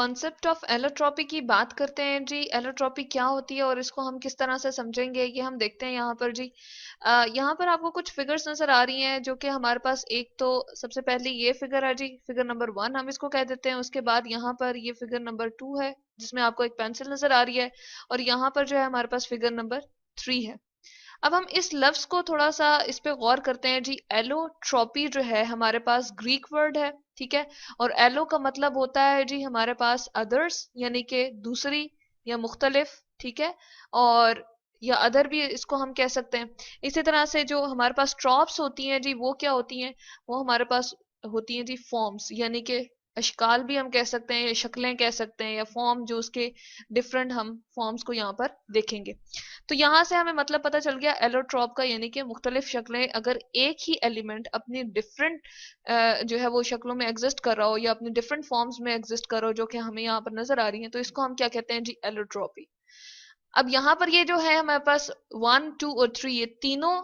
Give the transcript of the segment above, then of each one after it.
Concept of allotropy की बात करते हैं जी। एलोट्रॉपी क्या होती है और इसको हम किस तरह से समझेंगे ये हम देखते हैं यहाँ पर जी। यहाँ पर आपको कुछ फिगर्स नजर आ रही हैं जो कि हमारे पास, एक तो सबसे पहले ये फिगर है जी, फिगर नंबर 1 हम इसको कह देते हैं। उसके बाद यहाँ पर ये फिगर नंबर 2 है जिसमें आपको एक पेंसिल नजर आ रही है, और यहाँ पर जो है हमारे पास फिगर नंबर 3 है। अब हम इस लफ्ज को थोड़ा सा इस पे गौर करते हैं जी। एलोट्रॉपी जो है हमारे पास ग्रीक वर्ड है, ठीक है। और एलो का मतलब होता है जी हमारे पास अदर्स, यानी कि दूसरी या मुख्तलिफ, ठीक है। और या अदर भी इसको हम कह सकते हैं। इसी तरह से जो हमारे पास ट्रॉप्स होती हैं जी, वो क्या होती हैं? वो हमारे पास होती हैं जी फॉर्म्स, यानी कि अशकाल भी हम कह सकते हैं या शक्लें कह सकते हैं, या फॉर्म जो उसके डिफरेंट हम फॉर्म्स को यहाँ पर देखेंगे। तो यहां से हमें मतलब पता चल गया एलोट्रॉप का, यानी कि मुख्तलिफ शक्लें अगर एक ही एलिमेंट अपनी डिफरेंट जो है वो शक्लों में एग्जिस्ट कर रहा हो या अपनी डिफरेंट फॉर्म्स में एग्जिस्ट कर रहा हो, जो कि हमें यहाँ पर नजर आ रही है, तो इसको हम क्या कहते हैं जी? एलोट्रॉपी। अब यहाँ पर ये जो है हमारे पास 1, 2 और 3, ये तीनों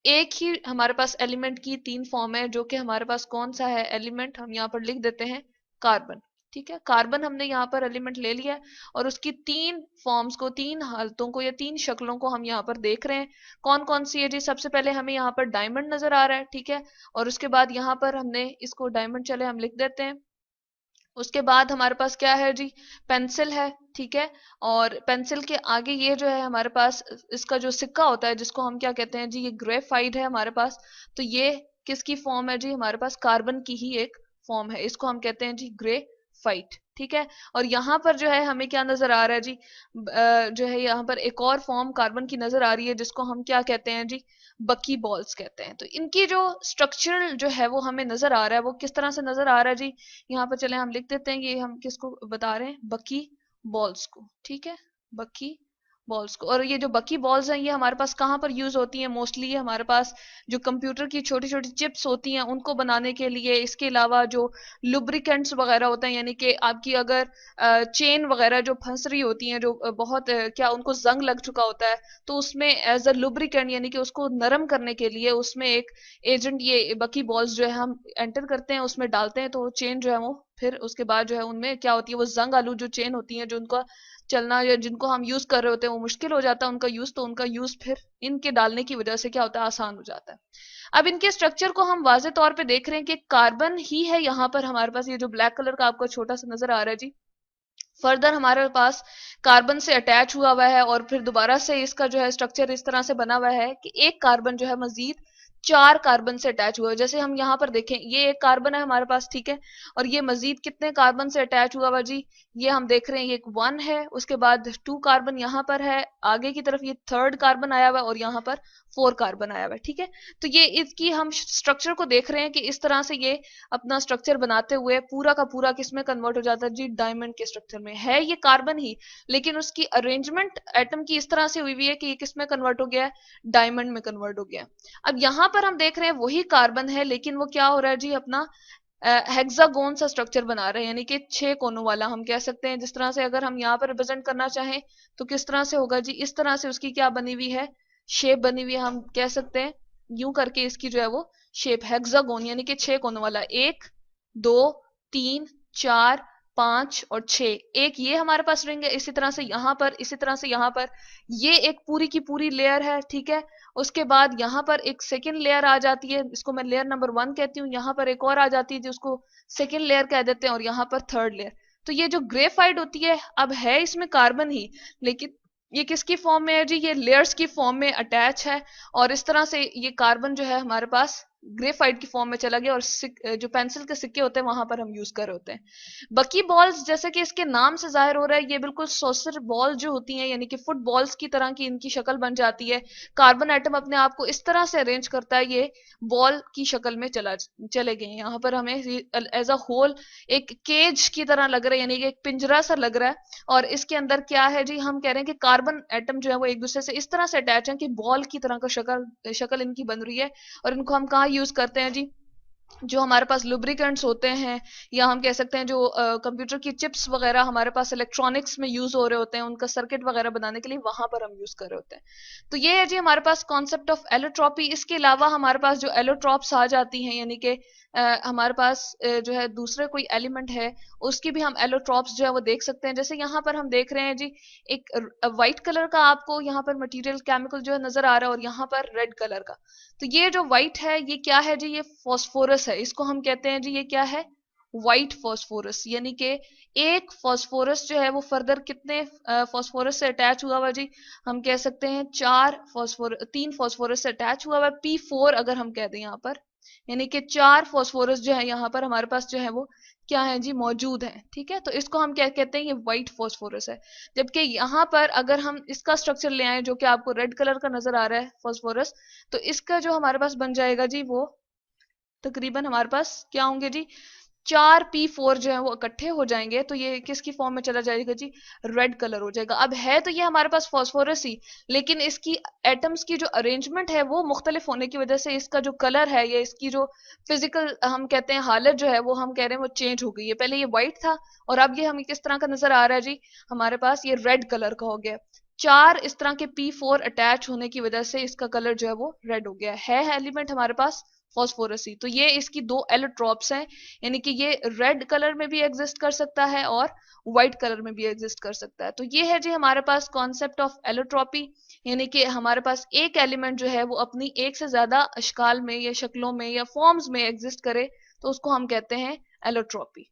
एक ही हमारे पास एलिमेंट की तीन फॉर्म है, जो कि हमारे पास कौन सा है एलिमेंट? हम यहाँ पर लिख देते हैं कार्बन। ठीक है, कार्बन हमने यहाँ पर एलिमेंट ले लिया है, और उसकी तीन फॉर्म्स को, तीन हालतों को या तीन शक्लों को हम यहाँ पर देख रहे हैं। कौन कौन सी है जी? सबसे पहले हमें यहाँ पर डायमंड नजर आ रहा है, ठीक है। और उसके बाद यहाँ पर हमने इसको डायमंड, चले हम लिख देते हैं। उसके बाद हमारे पास क्या है जी? पेंसिल है, ठीक है। और पेंसिल के आगे ये जो है हमारे पास इसका जो सिक्का होता है, जिसको हम क्या कहते हैं जी? ये ग्रेफाइट है हमारे पास। तो ये किसकी फॉर्म है जी? हमारे पास कार्बन की ही एक फॉर्म है, इसको हम कहते हैं जी ग्रेफाइट, ठीक है। और यहाँ पर जो है हमें क्या नजर आ रहा है जी? जो है यहाँ पर एक और फॉर्म कार्बन की नजर आ रही है, जिसको हम क्या कहते हैं जी? बकी बॉल्स कहते हैं। तो इनकी जो स्ट्रक्चर जो है वो हमें नजर आ रहा है, वो किस तरह से नजर आ रहा है जी? यहाँ पर चले हम लिख देते हैं, ये हम किसको बता रहे हैं? बकी बॉल्स को, ठीक है। बकी बॉल्स को। और ये जो बकी बॉल्स हैं, ये हमारे पास कहाँ पर यूज होती हैं? मोस्टली ये हमारे पास जो कंप्यूटर की छोटी छोटी चिप्स होती हैं उनको बनाने के लिए। इसके अलावा जो लुब्रिकेंट्स वगैरह होते हैं, यानी कि आपकी अगर चेन वगैरह जो फंस रही होती हैं, जो बहुत क्या उनको जंग लग चुका होता है, तो उसमें एज अ लुब्रिकेंट, यानी कि उसको नरम करने के लिए उसमें एक एजेंट, ये बकी बॉल्स जो है हम एंटर करते हैं, उसमें डालते हैं, तो चेन जो है वो फिर उसके बाद जो है उनमें क्या होती है? वो जंग आलू जो चेन होती है, जो उनका चलना या जिनको हम यूज कर रहे होते हैं वो मुश्किल हो जाता है उनका यूज, तो उनका यूज फिर इनके डालने की वजह से क्या होता है? आसान हो जाता है। अब इनके स्ट्रक्चर को हम वाजे तौर पे देख रहे हैं कि कार्बन ही है यहाँ पर हमारे पास। ये जो ब्लैक कलर का आपको छोटा सा नजर आ रहा है जी, फर्दर हमारे पास कार्बन से अटैच हुआ हुआ है, और फिर दोबारा से इसका जो है स्ट्रक्चर इस तरह से बना हुआ है कि एक कार्बन जो है मजीद चार कार्बन से अटैच हुआ है। जैसे हम यहाँ पर देखें, ये एक कार्बन है हमारे पास, ठीक है। और ये मजीद कितने कार्बन से अटैच हुआ हुआ जी? ये हम देख रहे हैं, ये एक 1 है, उसके बाद 2 कार्बन यहाँ पर है, आगे की तरफ ये 3rd कार्बन आया हुआ है, और यहाँ पर 4 कार्बन आया हुआ है, ठीक है। तो ये इसकी हम स्ट्रक्चर को देख रहे हैं कि इस तरह से ये अपना स्ट्रक्चर बनाते हुए पूरा का पूरा किस में कन्वर्ट हो जाता है जी? डायमंड के स्ट्रक्चर में। है ये कार्बन ही, लेकिन उसकी अरेंजमेंट एटम की इस तरह से हुई हुई है कि ये किस में कन्वर्ट हो गया है? डायमंड में कन्वर्ट हो गया। अब यहाँ पर हम देख रहे हैं वही कार्बन है, लेकिन वो क्या हो रहा है जी? अपना हेक्सागोन सा स्ट्रक्चर बना रहे हैं, यानी कि 6 कोनों वाला हम कह सकते हैं। जिस तरह से अगर हम यहाँ पर रिप्रेजेंट करना चाहें तो किस तरह से होगा जी? इस तरह से उसकी क्या बनी हुई है? शेप बनी हुई है, हम कह सकते हैं यूं करके इसकी जो है वो शेप हेक्सागोन, यानी कि 6 कोनों वाला। 1, 2, 3, 4, 5 और 6, एक ये हमारे पास रिंग है। इसी तरह से यहाँ पर, इसी तरह से यहाँ पर ये एक पूरी की पूरी लेयर है, ठीक है। उसके बाद यहाँ पर एक सेकेंड लेयर आ जाती है, इसको मैं लेयर नंबर 1 कहती हूँ। यहाँ पर एक और आ जाती है जिसको सेकेंड लेयर कह देते हैं, और यहाँ पर 3rd लेयर। तो ये जो ग्रेफाइट होती है, अब है इसमें कार्बन ही, लेकिन ये किसकी फॉर्म में है जी? ये लेयर्स की फॉर्म में अटैच है, और इस तरह से ये कार्बन जो है हमारे पास ग्रेफाइट की फॉर्म में चला गया, और जो पेंसिल के सिक्के होते हैं वहां पर हम यूज कर रहे होते हैं। बकी बॉल्स, जैसे कि इसके नाम से जाहिर हो रहा है, ये बिल्कुल सोसर बॉल जो होती हैं, यानी कि फुटबॉल्स की तरह की इनकी शक्ल बन जाती है। कार्बन एटम अपने आप को इस तरह से अरेंज करता है, ये बॉल की शक्ल में चले गए। यहाँ पर हमें एज अ होल एक केज की तरह लग रहा है, यानी कि एक पिंजरा सा लग रहा है। और इसके अंदर क्या है जी? हम कह रहे हैं कि कार्बन एटम जो है वो एक दूसरे से इस तरह से अटैच है कि बॉल की तरह का शक्ल शक्ल इनकी बन रही है। और इनको हम कहाँ यूज करते हैं जी? जो हमारे पास लुब्रिकेंट्स होते हैं, या हम कह सकते हैं जो कंप्यूटर की चिप्स वगैरह हमारे पास इलेक्ट्रॉनिक्स में यूज हो रहे होते हैं, उनका सर्किट वगैरह बनाने के लिए वहां पर हम यूज कर रहे होते हैं। तो ये है जी हमारे पास कॉन्सेप्ट ऑफ एलोट्रॉपी। इसके अलावा हमारे पास जो एलोट्रॉप्स आ जाती हैं, यानी कि हमारे पास जो है दूसरे कोई एलिमेंट है, उसकी भी हम एलोट्रॉप्स जो है वो देख सकते हैं। जैसे यहाँ पर हम देख रहे हैं जी, एक व्हाइट कलर का आपको यहाँ पर मटेरियल केमिकल जो है नजर आ रहा है, और यहाँ पर रेड कलर का। तो ये जो व्हाइट है ये क्या है जी, ये फॉस्फोरस है। इसको हम कहते हैं जी ये क्या है, व्हाइट फॉस्फोरस। यानी कि एक फॉस्फोरस जो है वो फर्दर कितने फॉस्फोरस से अटैच हुआ हुआ जी, हम कह सकते हैं तीन फॉस्फोरस से अटैच हुआ हुआ है, P4 अगर हम कह दें यहाँ पर। यानी कि चार फॉस्फोरस जो है यहाँ पर हमारे पास जो है वो क्या है जी, मौजूद है। ठीक है, तो इसको हम क्या कहते हैं, ये व्हाइट फॉस्फोरस है। जबकि यहाँ पर अगर हम इसका स्ट्रक्चर ले आए जो कि आपको रेड कलर का नजर आ रहा है फॉस्फोरस, तो इसका जो हमारे पास बन जाएगा जी, वो तकरीबन हमारे पास क्या होंगे जी, 4P4 जो है वो इकट्ठे हो जाएंगे, तो ये किसकी फॉर्म में चला जाएगा जी, रेड कलर हो जाएगा। अब है तो ये हमारे पास फॉस्फोरस ही, लेकिन इसकी एटम्स की जो अरेंजमेंट है वो मुख्तलिफ होने की वजह से इसका जो कलर है, या इसकी जो फिजिकल हम कहते हैं हालत जो है वो हम कह रहे हैं वो चेंज हो गई है। पहले ये व्हाइट था, और अब ये हमें किस तरह का नजर आ रहा है जी, हमारे पास ये रेड कलर का हो गया। चार इस तरह के P4 अटैच होने की वजह से इसका कलर जो है वो रेड हो गया है एलिमेंट हमारे पास फॉस्फोरस ही। तो ये इसकी दो एलोट्रॉप्स हैं, यानी कि ये रेड कलर में भी एग्जिस्ट कर सकता है और व्हाइट कलर में भी एग्जिस्ट कर सकता है। तो ये है जी हमारे पास कॉन्सेप्ट ऑफ एलोट्रॉपी, यानी कि हमारे पास एक एलिमेंट जो है वो अपनी एक से ज्यादा अशकाल में या शक्लों में या फॉर्म्स में एग्जिस्ट करे, तो उसको हम कहते हैं एलोट्रॉपी।